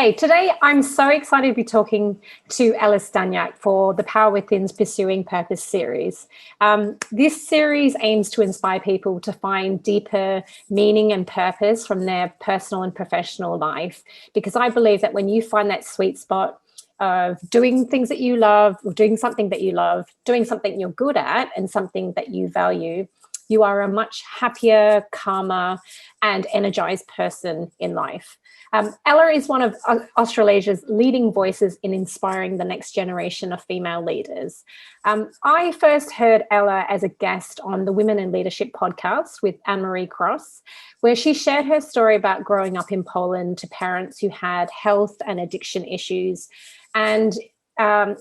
Okay, today I'm so excited to be talking to Ela Staniak for the Power Within's Pursuing Purpose series. This series aims to inspire people to find deeper meaning and purpose from their personal and professional life, because I believe that when you find that sweet spot of doing things that you love, or doing something that you love, doing something you're good at and something that you value, you are a much happier, calmer, and energized person in life. Ela is one of Australasia's leading voices in inspiring the next generation of female leaders. I first heard Ela as a guest on the Women in Leadership podcast with Anne-Marie Cross, where she shared her story about growing up in Poland to parents who had health and addiction issues. And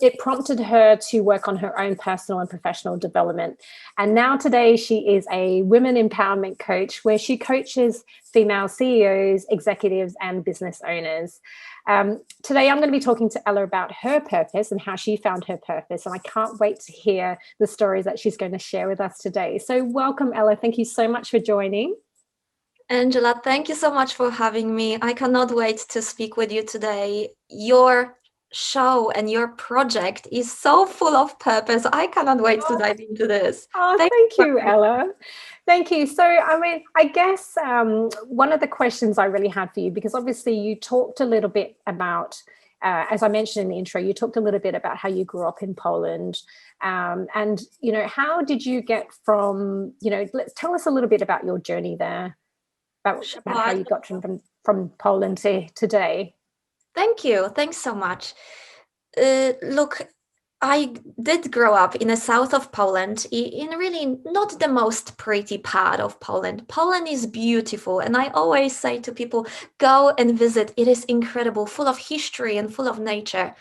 it prompted her to work on her own personal and professional development. And now today she is a women empowerment coach where she coaches female CEOs, executives, and business owners. Today I'm going to be talking to Ela about her purpose and how she found her purpose. And I can't wait to hear the stories that she's going to share with us today. So welcome, Ela. Thank you so much for joining. Angela, thank you so much for having me. I cannot wait to speak with you today. Your show and your project is so full of purpose. I cannot wait to dive into this. Thank you, Ela. Thank you. So, I guess one of the questions I really had for you, because obviously you talked a little bit about, as I mentioned in the intro, you talked a little bit about how you grew up in Poland. And, how did you get from, let's tell us a little bit about your journey there, about how you got from Poland to today. Thank you. Thanks so much. Look, I did grow up in the south of Poland, in really not the most pretty part of Poland. Poland is beautiful, and I always say to people, go and visit. It is incredible, full of history and full of nature.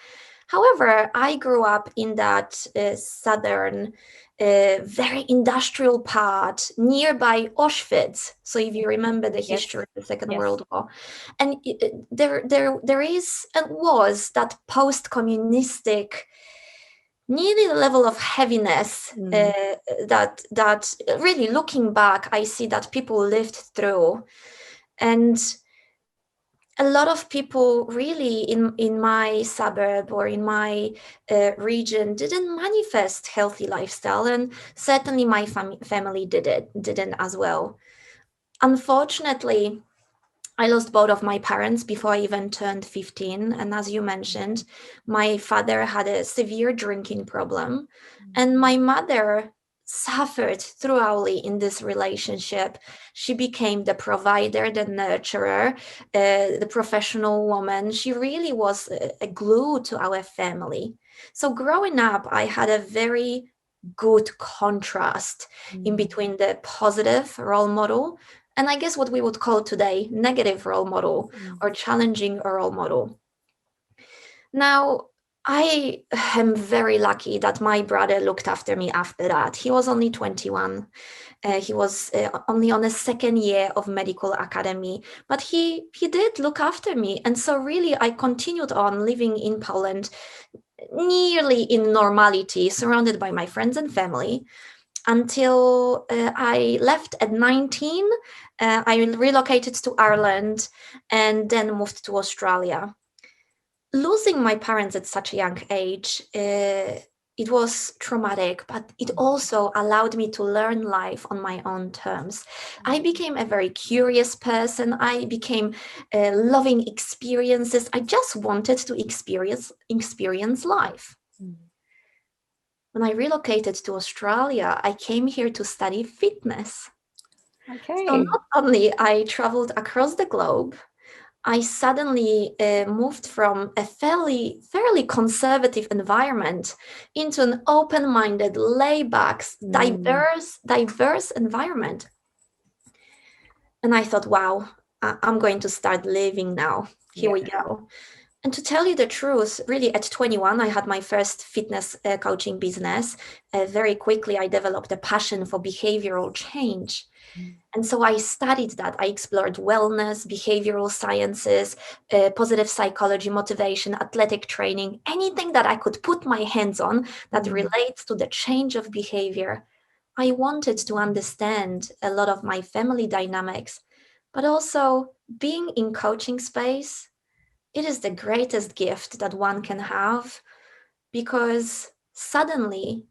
However, I grew up in that southern, very industrial part nearby Auschwitz. So if you remember the history of the Second World War, and there is and was that post-communistic, nearly the level of heaviness that really looking back, I see that people lived through. And a lot of people really in my suburb or in my region didn't manifest healthy lifestyle, and certainly my family didn't as well. Unfortunately, I lost both of my parents before I even turned 15. And as you mentioned, my father had a severe drinking problem, and my mother suffered thoroughly in this relationship. She became the provider, the nurturer, the professional woman. She really was a glue to our family. So growing up, I had a very good contrast in between the positive role model and I guess what we would call today negative role model or challenging role model. Now, I am very lucky that my brother looked after me after that. He was only 21. He was only on the second year of medical academy, but he did look after me. And so really, I continued on living in Poland, nearly in normality, surrounded by my friends and family, until I left at 19. I relocated to Ireland and then moved to Australia. Losing my parents at such a young age, it was traumatic, but it also allowed me to learn life on my own terms. I became a very curious person. I became loving experiences. I just wanted to experience life. When I relocated to Australia, I came here to study fitness. Okay. So not only I traveled across the globe, I suddenly moved from a fairly conservative environment into an open-minded, laid-back, diverse environment. And I thought, wow, I'm going to start living now. Here we go. And to tell you the truth, really at 21, I had my first fitness coaching business. Very quickly, I developed a passion for behavioral change. And so I studied that. I explored wellness, behavioral sciences, positive psychology, motivation, athletic training, anything that I could put my hands on that relates to the change of behavior. I wanted to understand a lot of my family dynamics, but also being in coaching space, it is the greatest gift that one can have, because suddenly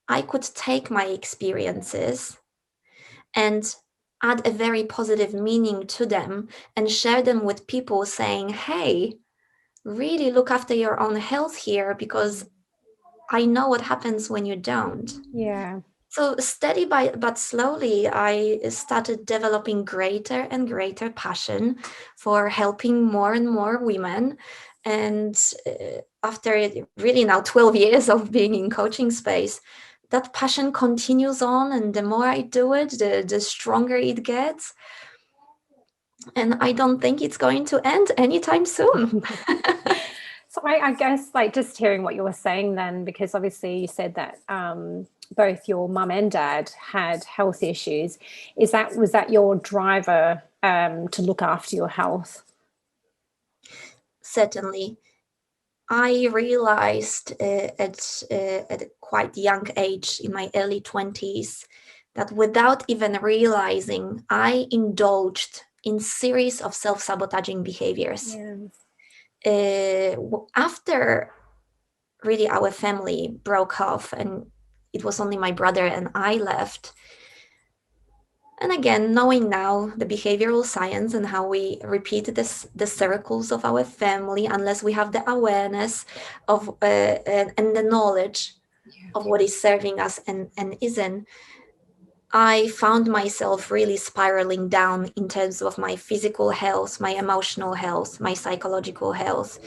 I could take my experiences and add a very positive meaning to them and share them with people, saying, hey, really look after your own health here, because I know what happens when you don't. Yeah. So steady but slowly, I started developing greater and greater passion for helping more and more women. And after really now 12 years of being in coaching space, that passion continues on. And the more I do it, the stronger it gets. And I don't think it's going to end anytime soon. So I guess, like, just hearing what you were saying then, because obviously you said that both your mum and dad had health issues. Was that your driver to look after your health? Certainly. I realized at a quite young age, in my early 20s, that without even realizing, I indulged in series of self-sabotaging behaviors. After really our family broke off and it was only my brother and I left, and again, knowing now the behavioral science and how we repeat the circles of our family, unless we have the awareness of and the knowledge of what is serving us and isn't, I found myself really spiraling down in terms of my physical health, my emotional health, my psychological health.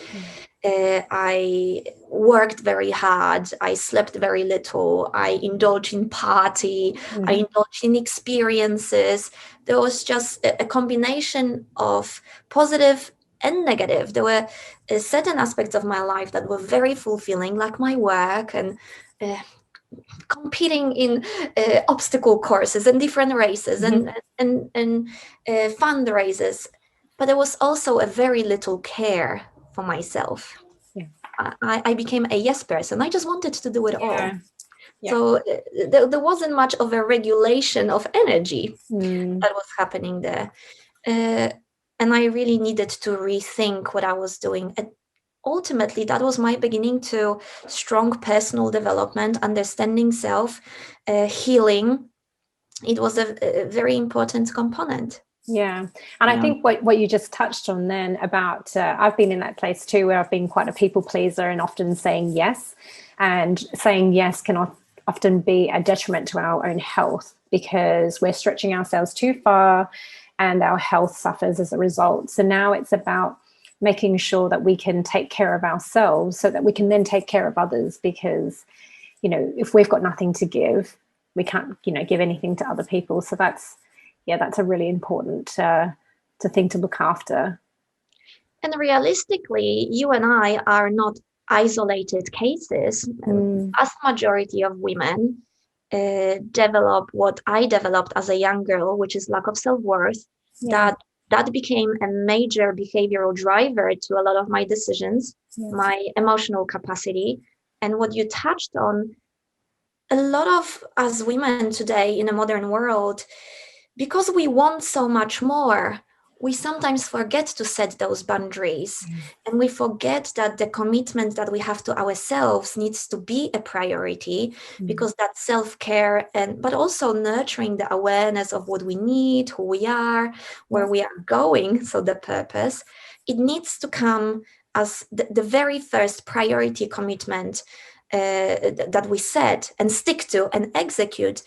I worked very hard. I slept very little. I indulged in party. I indulged in experiences. There was just a combination of positive and negative. There were certain aspects of my life that were very fulfilling, like my work and competing in obstacle courses and different races and fundraisers. But there was also a very little care for myself. I became a yes person. I just wanted to do it all. So there wasn't much of a regulation of energy that was happening there. And I really needed to rethink what I was doing. And ultimately, that was my beginning to strong personal development, understanding self, healing. It was a very important component. Yeah. And I think what you just touched on then about, I've been in that place too, where I've been quite a people pleaser and often saying yes. And saying yes can often be a detriment to our own health, because we're stretching ourselves too far and our health suffers as a result. So now it's about making sure that we can take care of ourselves so that we can then take care of others, because, if we've got nothing to give, we can't, give anything to other people. So that's a really important thing to look after. And realistically, you and I are not isolated cases. Vast majority of women develop what I developed as a young girl, which is lack of self-worth. That became a major behavioral driver to a lot of my decisions, my emotional capacity. And what you touched on, a lot of us women today in a modern world, because we want so much more, we sometimes forget to set those boundaries. And we forget that the commitment that we have to ourselves needs to be a priority, because that's self-care, but also nurturing the awareness of what we need, who we are, where we are going. So the purpose, it needs to come as the very first priority commitment that we set and stick to and execute.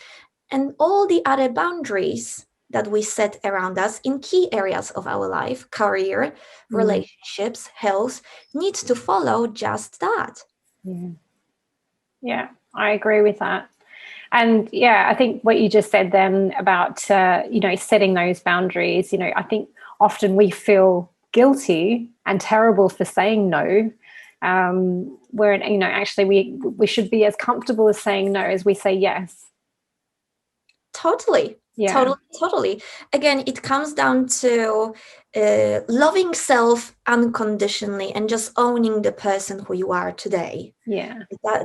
And all the other boundaries that we set around us in key areas of our life, career, relationships, health, need to follow just that. Yeah, I agree with that. And I think what you just said then about, setting those boundaries, I think often we feel guilty and terrible for saying no. Where, actually we should be as comfortable as saying no as we say yes. Totally. Totally. Again, it comes down to loving self unconditionally and just owning the person who you are today.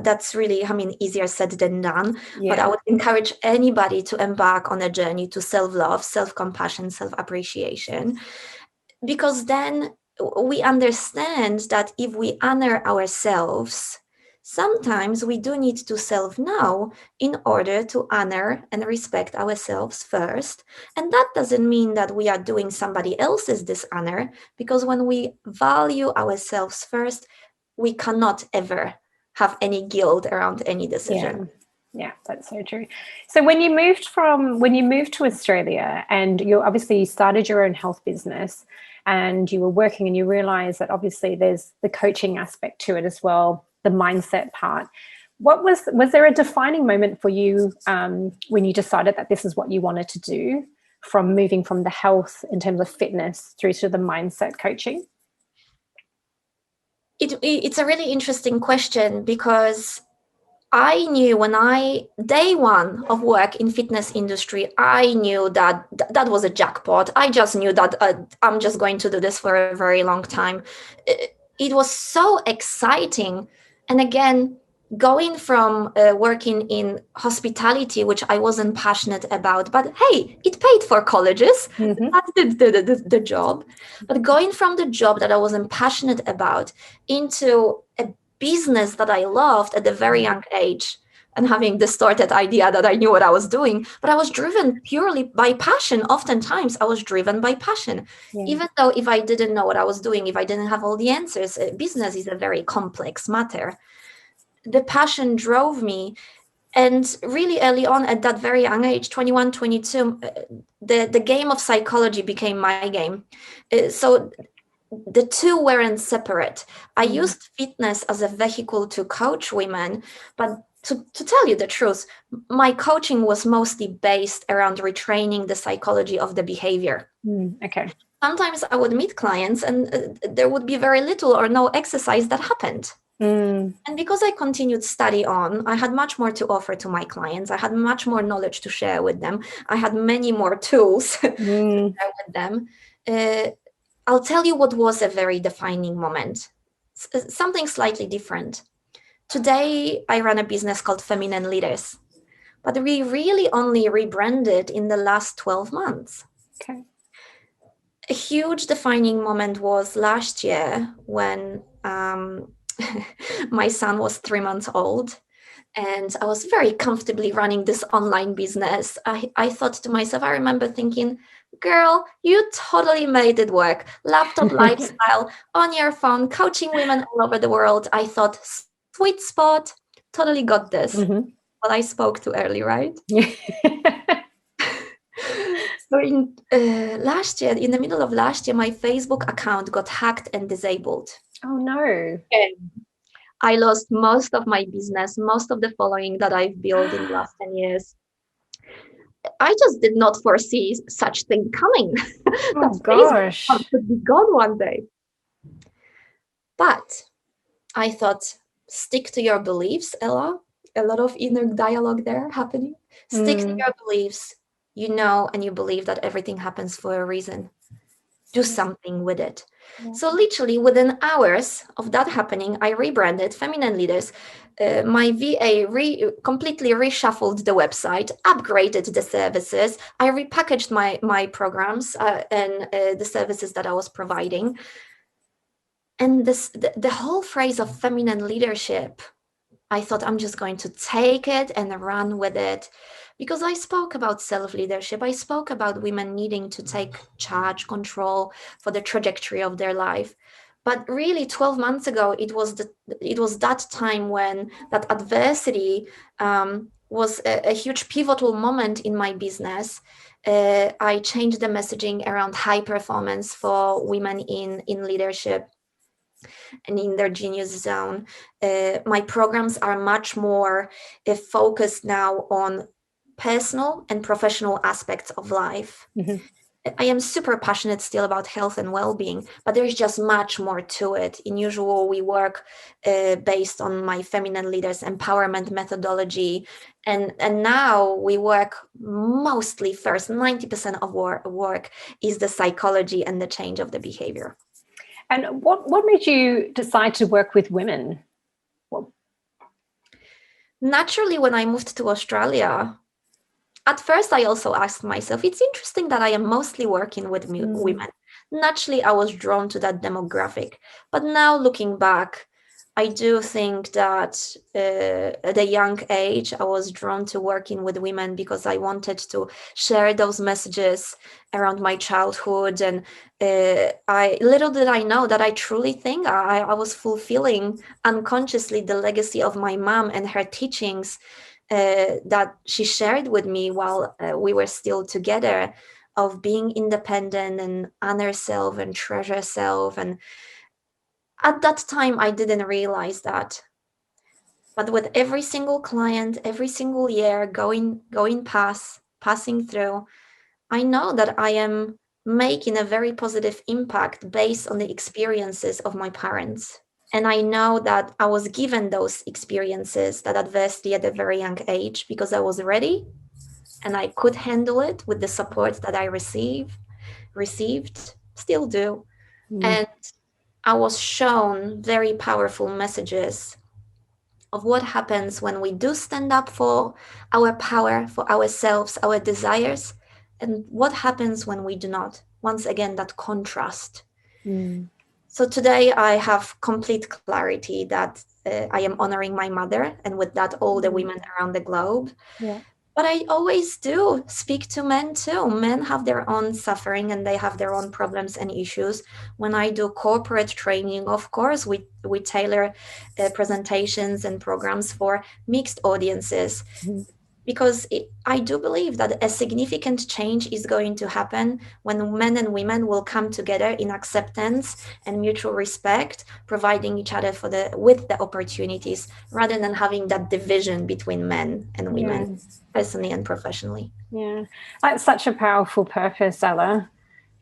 That's really, easier said than done. But I would encourage anybody to embark on a journey to self-love, self-compassion, self-appreciation, because then we understand that if we honor ourselves, sometimes we do need to self now in order to honor and respect ourselves first. And that doesn't mean that we are doing somebody else's dishonor, because when we value ourselves first, we cannot ever have any guilt around any decision. Yeah, that's so true. So when you moved to Australia, and you started your own health business, and you were working, and you realized that obviously there's the coaching aspect to it as well, the mindset part. Was there a defining moment for you when you decided that this is what you wanted to do, from moving from the health in terms of fitness through to the mindset coaching? It's a really interesting question, because I knew day one of work in fitness industry, I knew that was a jackpot. I just knew that I'm just going to do this for a very long time. It was so exciting. And again, going from working in hospitality, which I wasn't passionate about, but hey, it paid for colleges. Mm-hmm. That's the job. But going from the job that I wasn't passionate about into a business that I loved at a very young age, and having distorted idea that I knew what I was doing, but I was driven purely by passion. Oftentimes I was driven by passion, even though if I didn't know what I was doing, if I didn't have all the answers, business is a very complex matter. The passion drove me. And really early on, at that very young age, 21, 22, the game of psychology became my game. So the two weren't separate. I used fitness as a vehicle to coach women, but to tell you the truth, my coaching was mostly based around retraining the psychology of the behavior. Okay. Sometimes I would meet clients and there would be very little or no exercise that happened. And because I continued study on, I had much more to offer to my clients. I had much more knowledge to share with them. I had many more tools to share with them. I'll tell you what was a very defining moment. Something slightly different. Today, I run a business called Feminine Leaders, but we really only rebranded in the last 12 months. Okay. A huge defining moment was last year when my son was 3 months old, and I was very comfortably running this online business. I thought to myself, I remember thinking, girl, you totally made it work. Laptop lifestyle on your phone, coaching women all over the world. I thought, sweet spot, totally got this. Well, I spoke too early, right? So in last year, in the middle of last year, my Facebook account got hacked and disabled. Oh no. I lost most of my business, most of the following that I've built in the last 10 years. I just did not foresee such thing coming. Oh gosh. Facebook could be gone one day. But I thought, stick to your beliefs, Ella. A lot of inner dialogue there happening. Stick to your beliefs. You know, and you believe that everything happens for a reason. Do something with it. So literally within hours of that happening, I rebranded Feminine Leaders. My VA completely reshuffled the website, upgraded the services. I repackaged my programs and the services that I was providing. And the whole phrase of feminine leadership, I thought I'm just going to take it and run with it, because I spoke about self-leadership. I spoke about women needing to take charge, control for the trajectory of their life. But really 12 months ago, it was that time when that adversity was a huge pivotal moment in my business. I changed the messaging around high performance for women in leadership and in their genius zone. My programs are much more focused now on personal and professional aspects of life. I am super passionate still about health and well-being, but there's just much more to it. In usual, we work based on my Feminine Leaders empowerment methodology. And now we work mostly first, 90% of work is the psychology and the change of the behavior. And what made you decide to work with women? Naturally, when I moved to Australia, at first I also asked myself, it's interesting that I am mostly working with women. naturally I was drawn to that demographic. But now looking back, I do think that at a young age, I was drawn to working with women because I wanted to share those messages around my childhood. And I little did I know that I truly think I was fulfilling unconsciously the legacy of my mom and her teachings that she shared with me while we were still together, of being independent and honor self and treasure self. And at that time, I didn't realize that. But with every single client, every single year passing through, I know that I am making a very positive impact based on the experiences of my parents. And I know that I was given those experiences, that adversity at a very young age, because I was ready and I could handle it with the support that I received, still do. And I was shown very powerful messages of what happens when we do stand up for our power, for ourselves, our desires, and what happens when we do not. Once again, that contrast. So today I have complete clarity that I am honoring my mother, and with that, all the women around the globe. Yeah. But I always do speak to men too. Men have their own suffering and they have their own problems and issues. When I do corporate training, of course, we tailor presentations and programs for mixed audiences. Because I do believe that a significant change is going to happen when men and women will come together in acceptance and mutual respect, providing each other with the opportunities, rather than having that division between men and women, personally and professionally. Yeah, that's such a powerful purpose, Ella,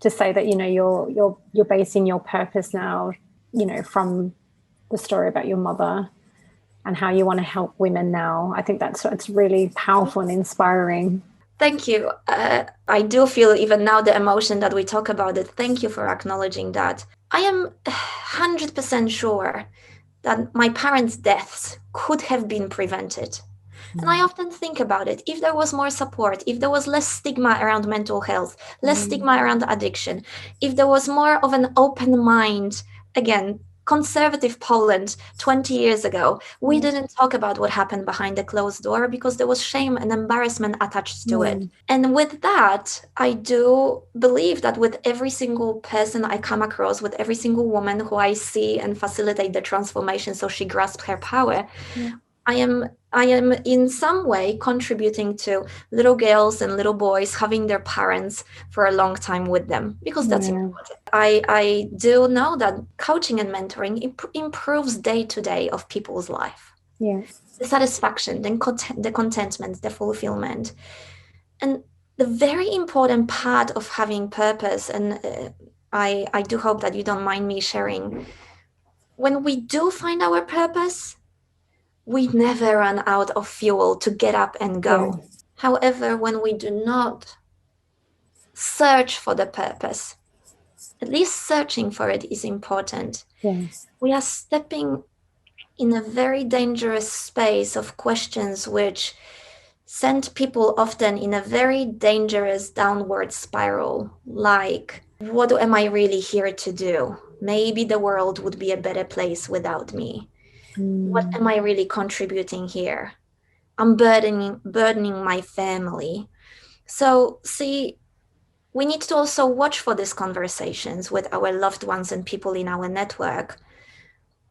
to say that, you know, you're basing your purpose now, you know, from the story about your mother and how you want to help women now. I think it's really powerful and inspiring. Thank you. I do feel even now the emotion that we talk about it. Thank you for acknowledging that. I am 100% sure that my parents' deaths could have been prevented. And I often think about it. If there was more support, if there was less stigma around mental health, less stigma around addiction, if there was more of an open mind, again, conservative Poland 20 years ago, we didn't talk about what happened behind the closed door because there was shame and embarrassment attached to it. And with that, I do believe that with every single person I come across, with every single woman who I see and facilitate the transformation so she grasps her power, I am in some way contributing to little girls and little boys having their parents for a long time with them, because that's important. I do know that coaching and mentoring improves day to day of people's life. The satisfaction, the contentment, the fulfillment. And the very important part of having purpose, and I do hope that you don't mind me sharing, when we do find our purpose, we never run out of fuel to get up and go. However, when we do not search for the purpose, at least searching for it is important. We are stepping in a very dangerous space of questions which send people often in a very dangerous downward spiral, like, what am I really here to do? Maybe the world would be a better place without me. What am I really contributing here? I'm burdening my family. So, see, we need to also watch for these conversations with our loved ones and people in our network.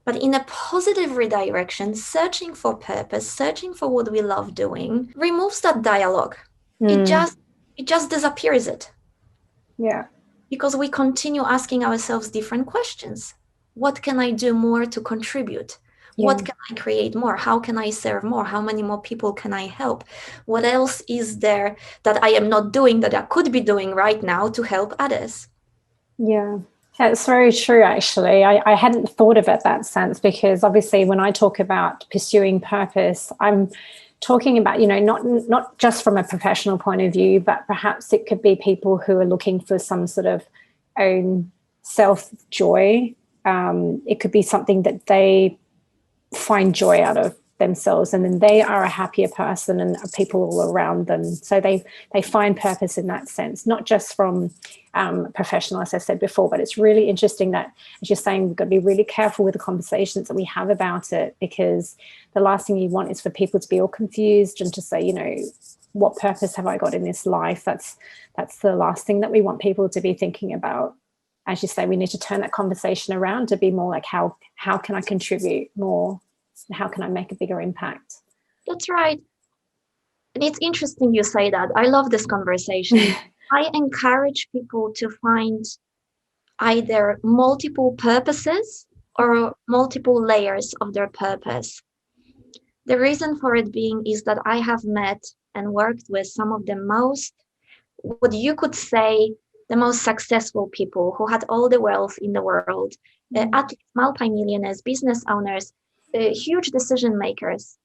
But in a positive redirection, searching for purpose, searching for what we love doing, removes that dialogue. It just disappears it. Because we continue asking ourselves different questions. What can I do more to contribute? What can I create more? How can I serve more? How many more people can I help? What else is there that I am not doing that I could be doing right now to help others? That's very true, actually. I hadn't thought of it that sense, because obviously when I talk about pursuing purpose, I'm talking about, you know, not just from a professional point of view, but perhaps it could be people who are looking for some sort of own self-joy. It could be something that they find joy out of themselves, and then they are a happier person and people all around them. So they find purpose in that sense, not just from professional, as I said before, but it's really interesting that, as you're saying, we've got to be really careful with the conversations that we have about it, because the last thing you want is for people to be all confused and to say, you know, what purpose have I got in this life? That's the last thing that we want people to be thinking about. As you say, we need to turn that conversation around to be more like, how can I contribute more? How can I make a bigger impact? That's right. And it's interesting you say that. I love this conversation. I encourage people to find either multiple purposes or multiple layers of their purpose. The reason for it being is that I have met and worked with some of the most, what you could say, the most successful people who had all the wealth in the world, athletes, multimillionaires, business owners, huge decision makers.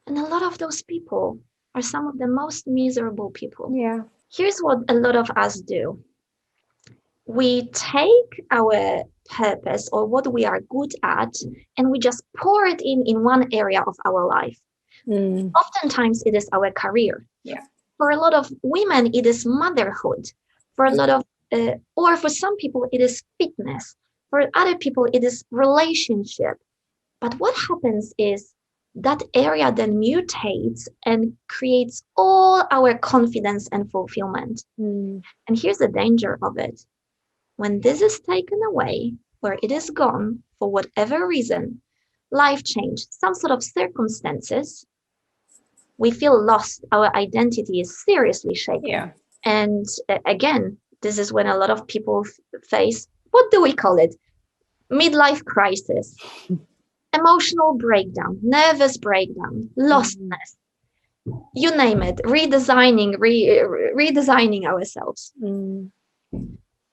And a lot of those people are some of the most miserable people. Yeah. Here's what a lot of us do. We take our purpose or what we are good at, and we just pour it in one area of our life. Oftentimes it is our career. Yeah. For a lot of women, it is motherhood. For a lot of, or for some people, it is fitness. For other people, it is relationship. But what happens is that area then mutates and creates all our confidence and fulfillment. And here's the danger of it. When this is taken away, or it is gone for whatever reason, life change, some sort of circumstances, we feel lost. Our identity is seriously shaken. Yeah. And again, this is when a lot of people face, what do we call it? Midlife crisis, emotional breakdown, nervous breakdown, lostness, you name it, redesigning ourselves.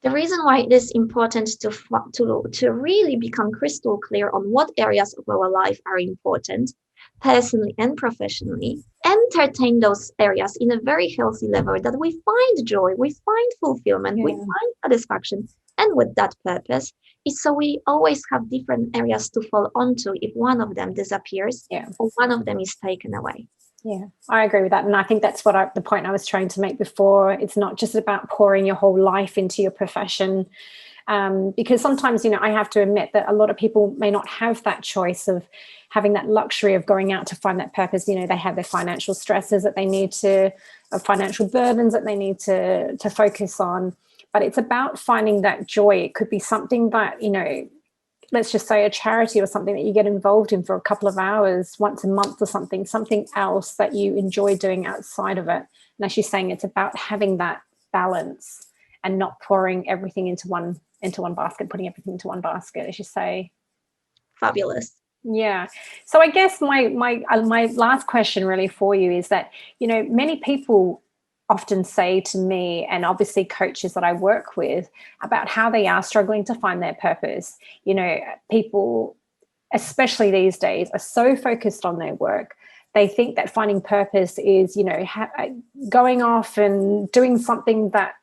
The reason why it is important to really become crystal clear on what areas of our life are important, personally and professionally, entertain those areas in a very healthy level, that we find joy, we find fulfillment, we find satisfaction, and with that purpose, is so we always have different areas to fall onto if one of them disappears or one of them is taken away. Yeah, I agree with that. And I think that's what the point I was trying to make before. It's not just about pouring your whole life into your profession, because sometimes, you know, I have to admit that a lot of people may not have that choice of having that luxury of going out to find that purpose. You know, they have their financial stresses that they need to, financial burdens that they need to focus on. But it's about finding that joy. It could be something that, you know, let's just say a charity or something that you get involved in for a couple of hours once a month or something else that you enjoy doing outside of it. And as you're saying, it's about having that balance and not pouring everything into one basket, putting everything into one basket, as you say. Fabulous. Yeah. So I guess my last question really for you is that, you know, many people often say to me, and obviously coaches that I work with, about how they are struggling to find their purpose. You know, people, especially these days, are so focused on their work. They think that finding purpose is, you know, going off and doing something that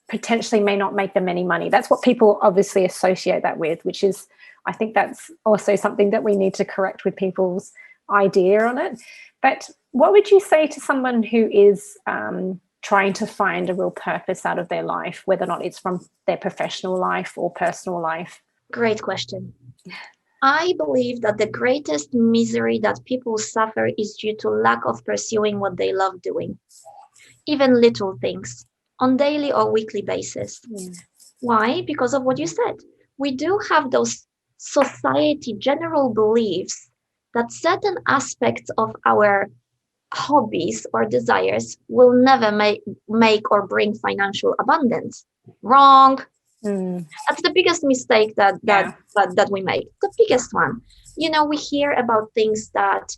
potentially may not make them any money. That's what people obviously associate that with, which is, I think that's also something that we need to correct with people's idea on it. But what would you say to someone who is trying to find a real purpose out of their life, whether or not it's from their professional life or personal life? Great question. I believe that the greatest misery that people suffer is due to lack of pursuing what they love doing, even little things on daily or weekly basis. Why? Because of what you said. We do have those society general beliefs that certain aspects of our hobbies or desires will never make or bring financial abundance. Wrong. That's the biggest mistake that we make. The biggest one. You know, we hear about things that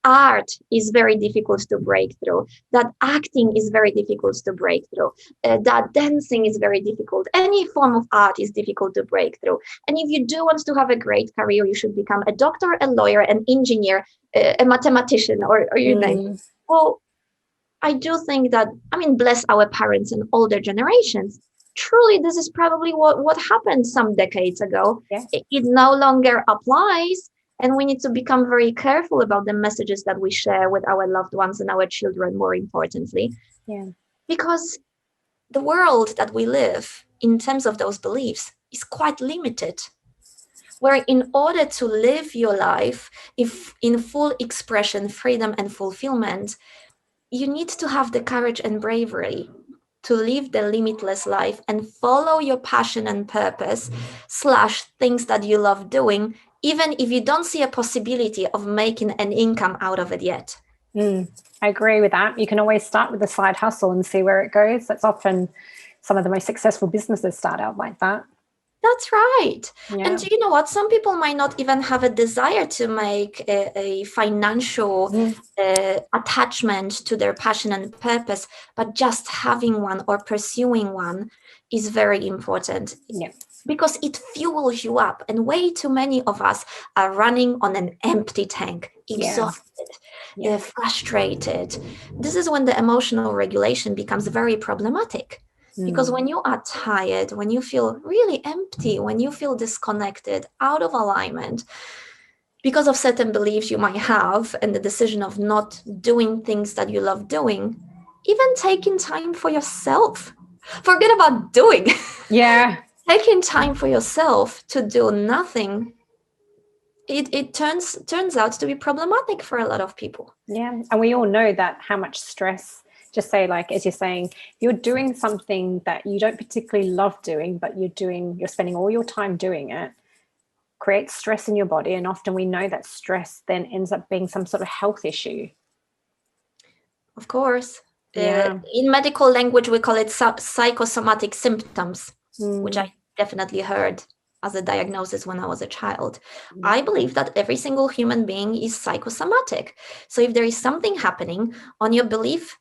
art is very difficult to break through, that acting is very difficult to break through, that dancing is very difficult. Any form of art is difficult to break through. And if you do want to have a great career, you should become a doctor, a lawyer, an engineer, a mathematician, or you name it. Well, I do think that, I mean, bless our parents and older generations. Truly, this is probably what happened some decades ago. It no longer applies. And we need to become very careful about the messages that we share with our loved ones and our children, more importantly. Yeah. Because the world that we live in terms of those beliefs is quite limited. Where in order to live your life if in full expression, freedom, and fulfillment, you need to have the courage and bravery to live the limitless life and follow your passion and purpose / things that you love doing, even if you don't see a possibility of making an income out of it yet. I agree with that. You can always start with a side hustle and see where it goes. That's often some of the most successful businesses start out like that. That's right. Yeah. And you know what? Some people might not even have a desire to make a financial attachment to their passion and purpose, but just having one or pursuing one is very important. Yeah. Because it fuels you up. And way too many of us are running on an empty tank, exhausted, frustrated. This is when the emotional regulation becomes very problematic. Because when you are tired, when you feel really empty, when you feel disconnected, out of alignment, because of certain beliefs you might have and the decision of not doing things that you love doing, even taking time for yourself. Forget about doing. Yeah. Taking time for yourself to do nothing, it turns out to be problematic for a lot of people. Yeah. And we all know that how much stress, just say, like, as you're saying, you're doing something that you don't particularly love doing, but you're spending all your time doing it, creates stress in your body. And often we know that stress then ends up being some sort of health issue. Of course. Yeah. In medical language, we call it psychosomatic symptoms, which I definitely heard as a diagnosis when I was a child. I believe that every single human being is psychosomatic. So if there is something happening on your belief,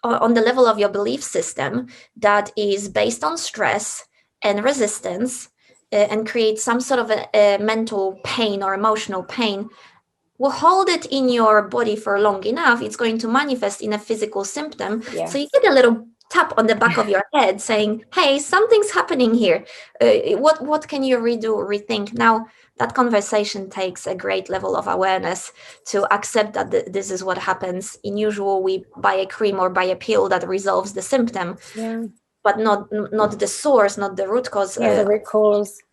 or on the level of your belief system, that is based on stress and resistance and creates some sort of a mental pain or emotional pain, will hold it in your body for long enough, it's going to manifest in a physical symptom. Yeah. So you get a little tap on the back of your head saying, hey, something's happening here. What can you rethink? Now, that conversation takes a great level of awareness to accept that this is what happens. In usual, we buy a cream or buy a pill that resolves the symptom, but not the source, not the root cause. The root cause.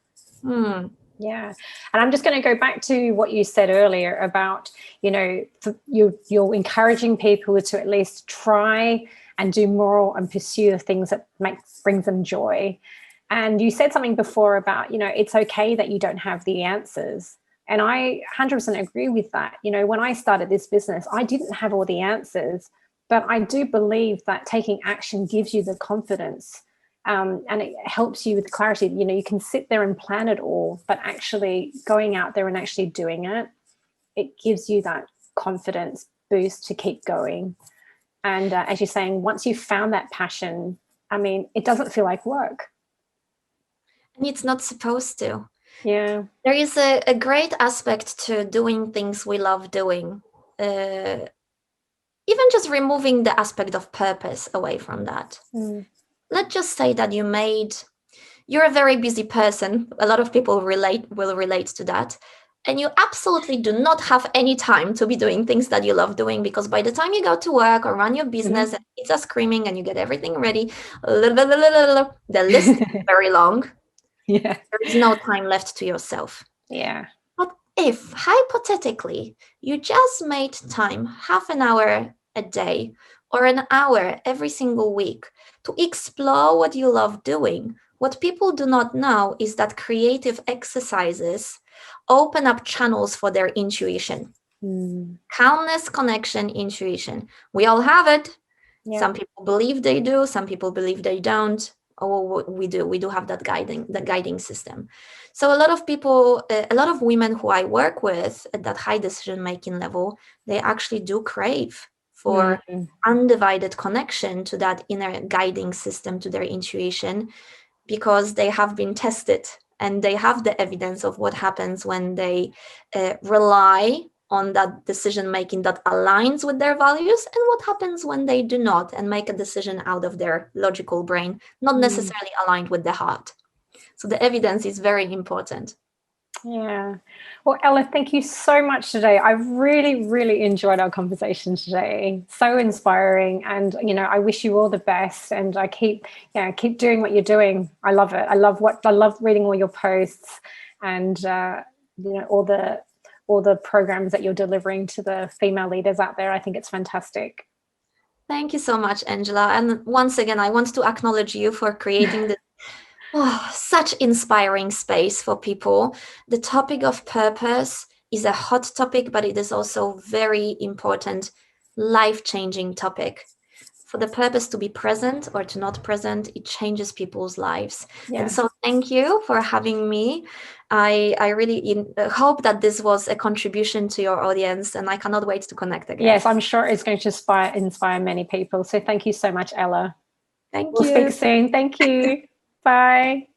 Yeah. And I'm just going to go back to what you said earlier about, you're encouraging people to at least try and do more and pursue the things that brings them joy. And you said something before about, it's okay that you don't have the answers. And I 100% agree with that. When I started this business, I didn't have all the answers, but I do believe that taking action gives you the confidence. And it helps you with clarity. You can sit there and plan it all, but actually going out there and actually doing it, it gives you that confidence boost to keep going. And as you're saying, once you've found that passion, it doesn't feel like work. And it's not supposed to. Yeah. There is a great aspect to doing things we love doing. Even just removing the aspect of purpose away from that. Let's just say that you're a very busy person. A lot of people will relate to that. And you absolutely do not have any time to be doing things that you love doing, because by the time you go to work or run your business and kids are screaming and you get everything ready, the list is very long. Yeah. There is no time left to yourself. Yeah. But if, hypothetically, you just made time, half an hour a day or an hour every single week, to explore what you love doing, what people do not know is that creative exercises open up channels for their intuition. Calmness, connection, intuition. We all have it. Yeah. Some people believe they do. Some people believe they don't. Oh, we do have that guiding system. So a lot of people, a lot of women who I work with at that high decision-making level, they actually do crave for undivided connection to that inner guiding system, to their intuition, because they have been tested and they have the evidence of what happens when they rely on that decision making that aligns with their values, and what happens when they do not and make a decision out of their logical brain, not necessarily aligned with the heart. So the evidence is very important. Yeah. Well, Ella, thank you so much today. I've really, really enjoyed our conversation today. So inspiring. And, I wish you all the best. And I keep doing what you're doing. I love it. I love reading all your posts and, all the programs that you're delivering to the female leaders out there. I think it's fantastic. Thank you so much, Angela. And once again, I want to acknowledge you for creating this such inspiring space for people. The topic of purpose is a hot topic, but it is also very important, life-changing topic. For the purpose to be present or to not present, it changes people's lives. Yeah. And so thank you for having me. I really hope that this was a contribution to your audience, and I cannot wait to connect again. Yes, I'm sure it's going to inspire many people. So thank you so much, Ella. Thank you. We'll speak soon. Thank you. Bye.